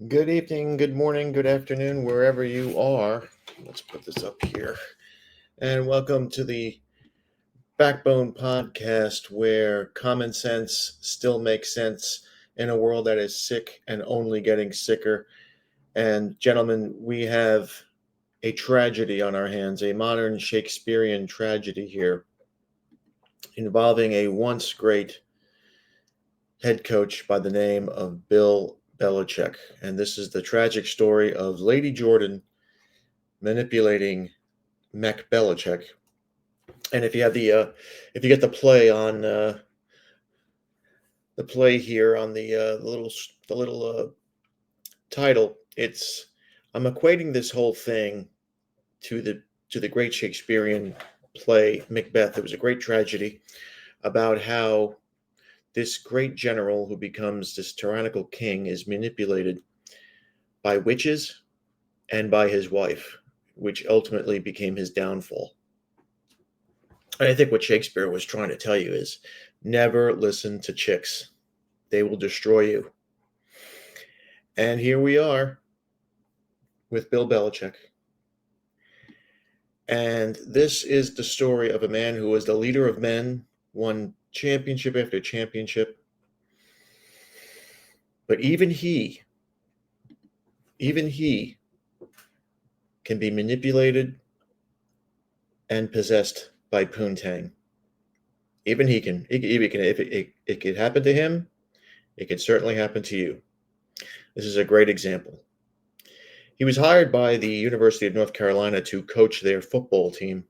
Good evening, good morning, good afternoon, wherever you are. Let's put this up here. And welcome to the Backbone Podcast, where common sense still makes sense in a world that is sick and only getting sicker. And, gentlemen, we have a tragedy on our hands, a modern Shakespearean tragedy here, involving a once great head coach by the name of Bill Belichick. And this is the tragic story of Lady Jordan manipulating Mac Belichick. And if you get the play here on the little title, it's I'm equating this whole thing to the great Shakespearean play Macbeth. It was a great tragedy about how this great general who becomes this tyrannical king is manipulated by witches and by his wife, which ultimately became his downfall. And I think what Shakespeare was trying to tell you is never listen to chicks. They will destroy you. And here we are with Bill Belichick. And this is the story of a man who was the leader of men, won championship after championship. But even he can be manipulated and possessed by poontang. Even he can. If it could happen to him, it could certainly happen to you. This is a great example. He was hired by the University of North Carolina to coach their football team.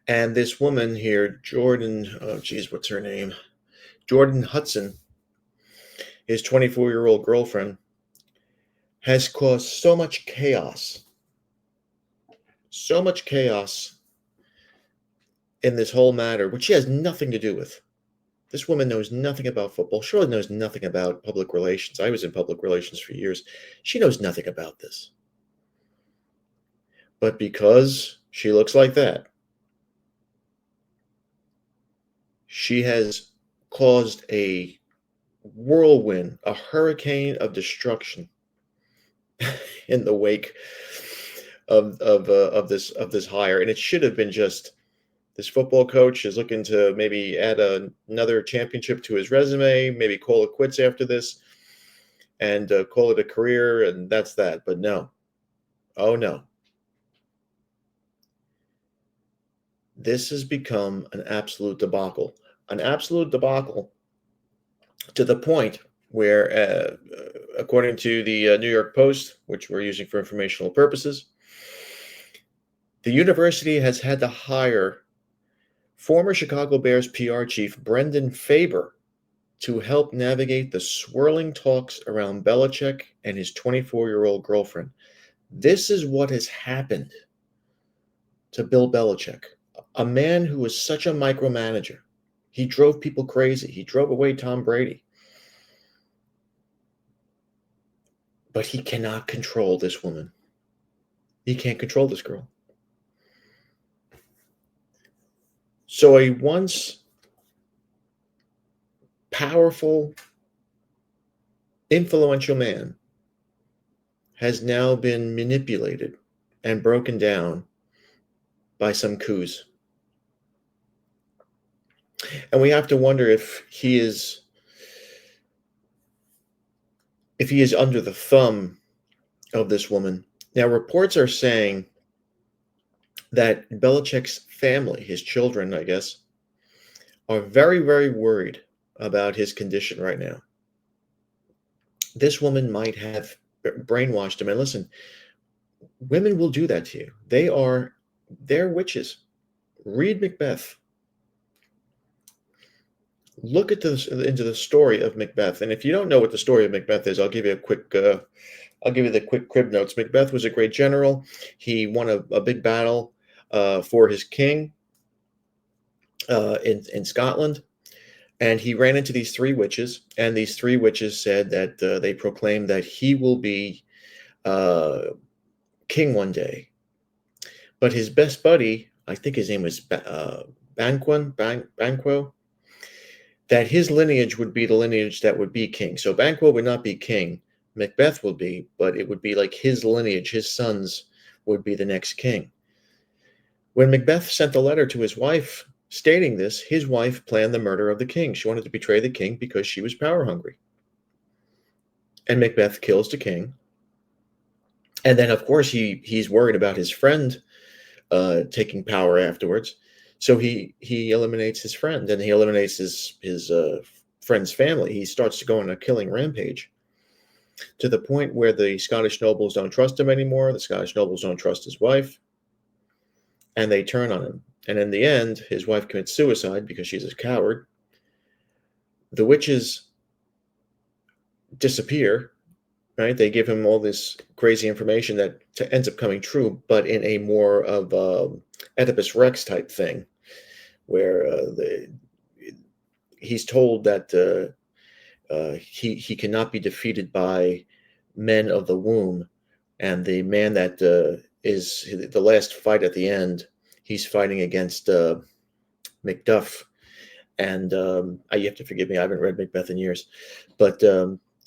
And this woman here, Jordan, what's her name? Jordan Hudson, his 24-year-old girlfriend, has caused so much chaos in this whole matter, which she has nothing to do with. This woman knows nothing about football. She knows nothing about public relations. I was in public relations for years. She knows nothing about this. But because she looks like that, she has caused a whirlwind, a hurricane of destruction in the wake of this hire. And it should have been just this football coach is looking to maybe add another championship to his resume, maybe call it quits after this and call it a career, and that's that. But no. Oh, no. This has become an absolute debacle. An absolute debacle to the point where, according to the New York Post, which we're using for informational purposes, the university has had to hire former Chicago Bears PR chief Brendan Faber to help navigate the swirling talks around Belichick and his 24-year-old girlfriend. This is what has happened to Bill Belichick, a man who was such a micromanager. He drove people crazy. He drove away Tom Brady. But he cannot control this woman. He can't control this girl. So a once powerful, influential man has now been manipulated and broken down by some coups. And we have to wonder if he is under the thumb of this woman. Now, reports are saying that Belichick's family, his children, I guess, are very, very worried about his condition right now. This woman might have brainwashed him. And listen, women will do that to you. They're witches. Read Macbeth. Look into the story of Macbeth. And if you don't know what the story of Macbeth is, I'll give you the quick crib notes. Macbeth was a great general. He won a big battle for his king in Scotland. And he ran into these three witches, and these three witches said that they proclaimed that he will be king one day. But his best buddy, I think his name was Banquo, that his lineage would be the lineage that would be king. So Banquo would not be king, Macbeth will be, but it would be like his lineage, his sons would be the next king. When Macbeth sent the letter to his wife stating this, his wife planned the murder of the king. She wanted to betray the king because she was power hungry. And Macbeth kills the king. And then, of course, he's worried about his friend taking power afterwards. So he eliminates his friend, and he eliminates his friend's family. He starts to go on a killing rampage to the point where the Scottish nobles don't trust him anymore. The Scottish nobles don't trust his wife, and they turn on him. And in the end, his wife commits suicide because she's a coward. The witches disappear, right? They give him all this crazy information that ends up coming true, but in a more of Oedipus Rex type thing, where he's told that he cannot be defeated by men of the womb, and the man that is the last fight at the end, he's fighting against Macduff, and you have to forgive me, I haven't read Macbeth in years, but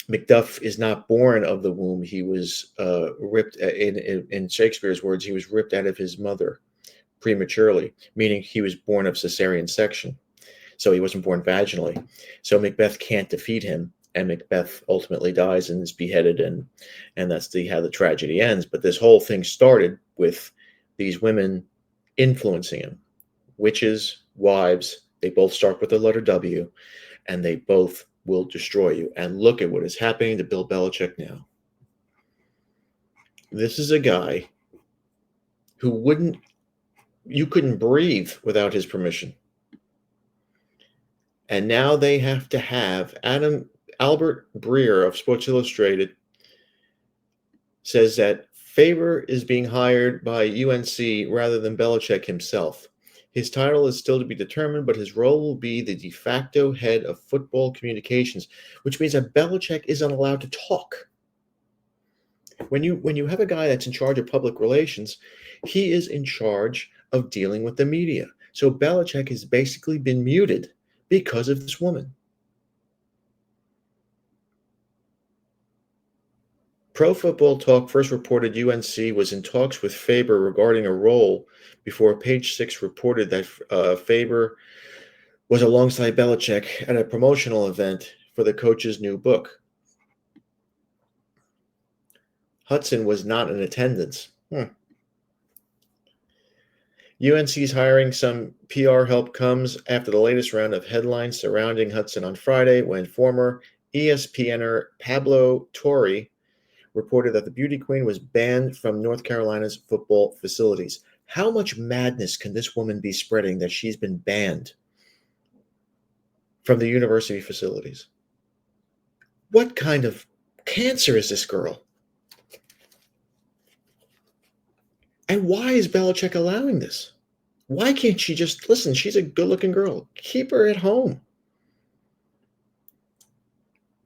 Macduff is not born of the womb. He was ripped, in Shakespeare's words, he was ripped out of his mother prematurely, meaning he was born of cesarean section. So he wasn't born vaginally. So Macbeth can't defeat him, and Macbeth ultimately dies and is beheaded, and that's how the tragedy ends. But this whole thing started with these women influencing him. Witches, wives, they both start with the letter W, and they both will destroy you. And look at what is happening to Bill Belichick now. This is a guy who you couldn't breathe without his permission. And now they have to have Albert Breer of Sports Illustrated says that Faber is being hired by UNC rather than Belichick himself. His title is still to be determined, but his role will be the de facto head of football communications, which means that Belichick isn't allowed to talk. When you have a guy that's in charge of public relations, he is in charge of dealing with the media. So Belichick has basically been muted because of this woman. Pro Football Talk first reported UNC was in talks with Faber regarding a role before Page Six reported that Faber was alongside Belichick at a promotional event for the coach's new book. Hudson was not in attendance. UNC's hiring some PR help comes after the latest round of headlines surrounding Hudson on Friday, when former ESPNer Pablo Torre reported that the beauty queen was banned from North Carolina's football facilities. How much madness can this woman be spreading that she's been banned from the university facilities? What kind of cancer is this girl? And why is Belichick allowing this? Why can't she just listen? She's a good-looking girl. Keep her at home.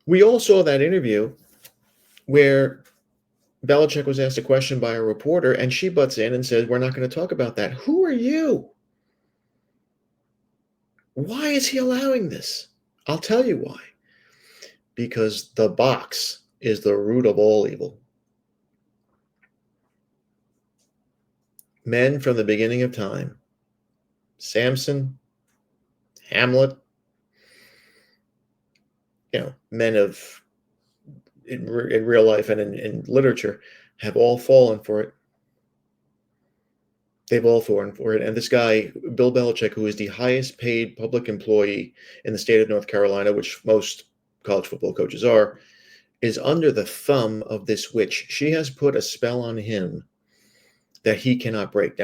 We all saw that interview where Belichick was asked a question by a reporter, and she butts in and says, "We're not going to talk about that." Who are you? Why is he allowing this? I'll tell you why. Because the box is the root of all evil. Men from the beginning of time, Samson, Hamlet, men of in real life and in literature have all fallen for it. They've all fallen for it. And this guy, Bill Belichick, who is the highest paid public employee in the state of North Carolina, which most college football coaches are, is under the thumb of this witch. She has put a spell on him that he cannot break. Now,